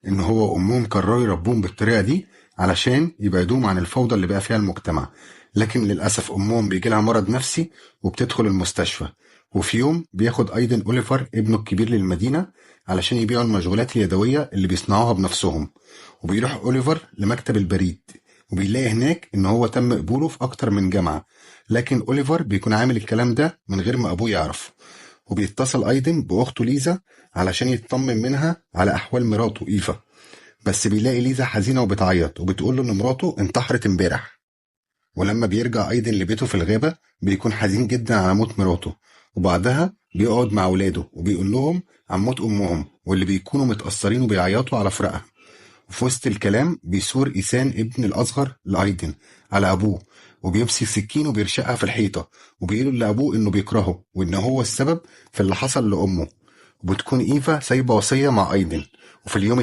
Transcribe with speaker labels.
Speaker 1: إن هو وأمهم قرروا يربوهم بالطريقة دي علشان يبعدوهم عن الفوضى اللي بقى فيها المجتمع. لكن للأسف أمهم بيجيلها مرض نفسي وبتدخل المستشفى. وفي يوم بياخد أيضا أوليفر ابنه الكبير للمدينة علشان يبيعوا المشغولات اليدوية اللي بيصنعوها بنفسهم. وبيروح أوليفر لمكتب البريد، وبيلاقي هناك إن هو تم قبوله في أكتر من جامعة. لكن أوليفر بيكون عامل الكلام ده من غير ما أبوه يعرف. وبيتصل أيضا بأخته ليزا علشان يطمن منها على أحوال مراته إيفا. بس بيلاقي ليزا حزينة وبتعيط وبتقول له إن مراته انتحرت امبارح. ولما بيرجع أيضا لبيته في الغابة بيكون حزين جدا على موت مراته. وبعدها بيقعد مع ولاده وبيقول لهم عن موت أمهم واللي بيكونوا متأثرين وبيعيطوا على فراقها. وفي وسط الكلام بيثور إيسان ابن الأصغر لأيدن على أبوه، وبيمسك سكين وبيرشقها في الحيطة، وبيقول لأبوه إنه بيكرهه وإن هو السبب في اللي حصل لأمه. وبتكون إيفا سايبة وصية مع أيدن. وفي اليوم